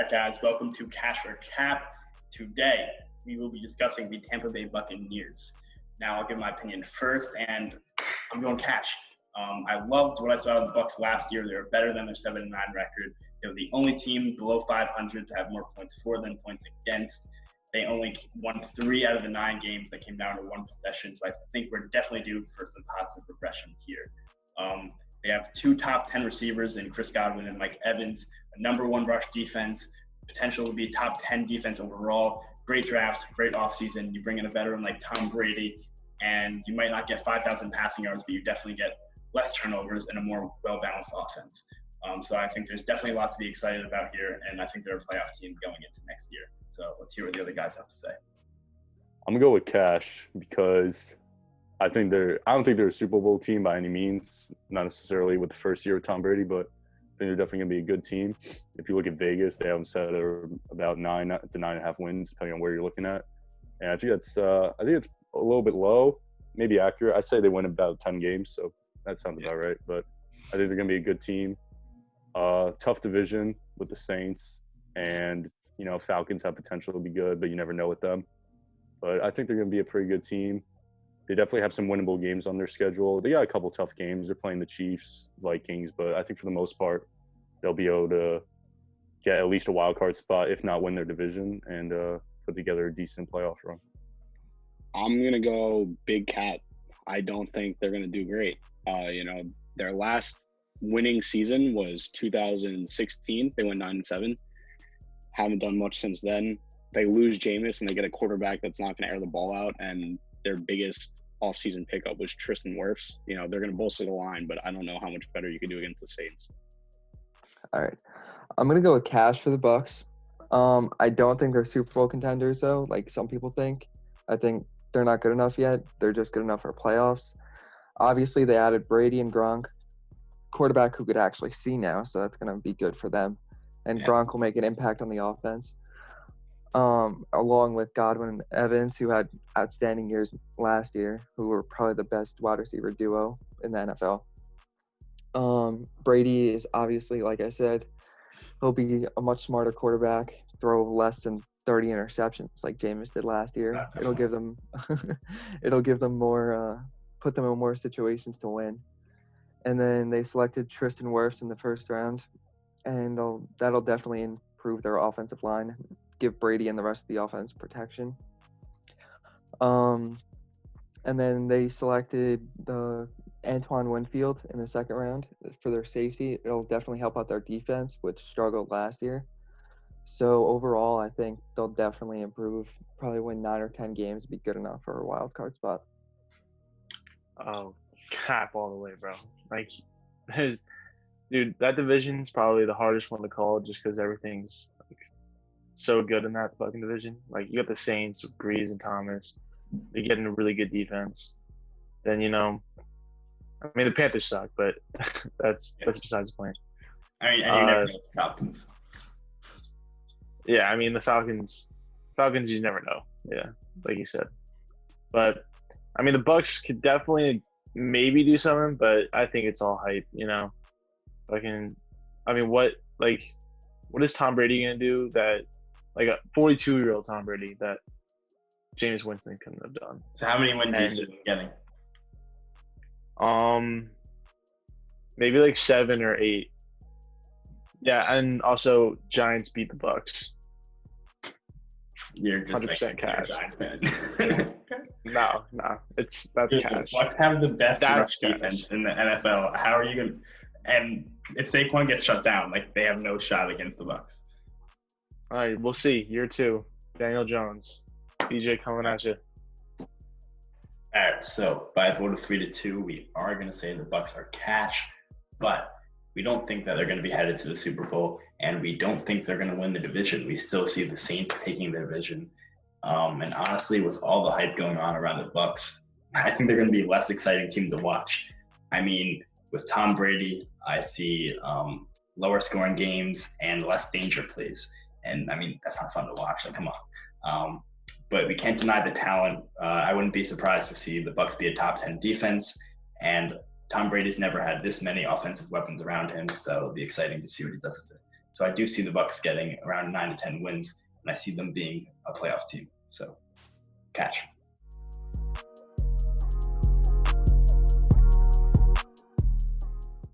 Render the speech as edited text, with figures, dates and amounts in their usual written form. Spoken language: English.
guys. Welcome to Cash or Cap. Today, we will be discussing the Tampa Bay Buccaneers. Now, I'll give my opinion first, and I'm going Cash. I loved what I saw of the Bucs last year. They were better than their 7-9 record. They were the only team below 500 to have more points for than points against. They only won 3 out of the 9 games that came down to 1 possession, so I think we're definitely due for some positive regression here. They have 2 top 10 receivers in Chris Godwin and Mike Evans, a number 1 rush defense, potential to be top 10 defense overall, great draft, great offseason. You bring in a veteran like Tom Brady, and you might not get 5,000 passing yards, but you definitely get less turnovers and a more well-balanced offense. So I think there's definitely lots to be excited about here, and I think they're a playoff team going into next year. So let's hear what the other guys have to say. I'm gonna go with Cash because I don't think they're a Super Bowl team by any means, not necessarily with the first year of Tom Brady, but I think they're definitely gonna be a good team. If you look at Vegas, they have them set at about 9 to 9.5 wins, depending on where you're looking at. And I think it's a little bit low, maybe accurate. I say they win about 10 games, so that sounds about right. But I think they're gonna be a good team. Tough division with the Saints, and Falcons have potential to be good, but you never know with them. But I think they're gonna be a pretty good team. They definitely have some winnable games on their schedule. They got a couple tough games. They're playing the Chiefs, Vikings, but I think for the most part, they'll be able to get at least a wild card spot, if not win their division, and put together a decent playoff run. I'm going to go Big Cat. I don't think they're going to do great. Their last winning season was 2016. They went 9-7. Haven't done much since then. They lose Jameis, and they get a quarterback that's not going to air the ball out, and their biggest offseason pickup was Tristan Wirfs. They're going to bolster the line, but I don't know how much better you could do against the Saints. All right. I'm going to go with Cash for the Bucs. I don't think they're Super Bowl contenders, though, like some people think. I think they're not good enough yet. They're just good enough for playoffs. Obviously, they added Brady and Gronk, quarterback who could actually see now, so that's going to be good for them. And Gronk will make an impact on the offense. Along with Godwin and Evans, who had outstanding years last year, who were probably the best wide receiver duo in the NFL. Brady is obviously, like I said, he'll be a much smarter quarterback, throw less than 30 interceptions like Jameis did last year. It'll give them more, put them in more situations to win. And then they selected Tristan Wirfs in the first round, and that'll definitely improve their offensive line, give Brady and the rest of the offense protection. And then they selected the Antoine Winfield in the second round for their safety. It'll definitely help out their defense, which struggled last year. So overall, I think they'll definitely improve, probably win 9 or 10 games, be good enough for a wild card spot. Oh, Cap all the way, bro. Dude, that division's probably the hardest one to call just because everything's so good in that fucking division. You got the Saints with Breeze and Thomas. They're getting a really good defense. Then the Panthers suck, but that's besides the point. And you never know the Falcons. Yeah, the Falcons you never know. Yeah, like you said. But the Bucs could definitely maybe do something, but I think it's all hype. What is Tom Brady gonna do that? A 42-year-old Tom Brady that Jameis Winston couldn't have done. So how many wins do you see them getting? Maybe 7 or 8. Yeah, and also Giants beat the Bucs. You're just 100% Cash. Giants fan. No, that's Cash. Bucs have the best rush Cash. defense in the NFL. How are you gonna? And if Saquon gets shut down, they have no shot against the Bucs. All right, we'll see. Year 2, Daniel Jones, DJ coming at you. All right, so by a vote of 3-2, we are going to say the Bucs are Cash, but we don't think that they're going to be headed to the Super Bowl, and we don't think they're going to win the division. We still see the Saints taking the division. And honestly, with all the hype going on around the Bucs, I think they're going to be a less exciting team to watch. With Tom Brady, I see lower scoring games and less danger plays. And that's not fun to watch. Come on. But we can't deny the talent. I wouldn't be surprised to see the Bucs be a top 10 defense. And Tom Brady's never had this many offensive weapons around him, so it'll be exciting to see what he does with it. So I do see the Bucs getting around 9 to 10 wins, and I see them being a playoff team. So, catch.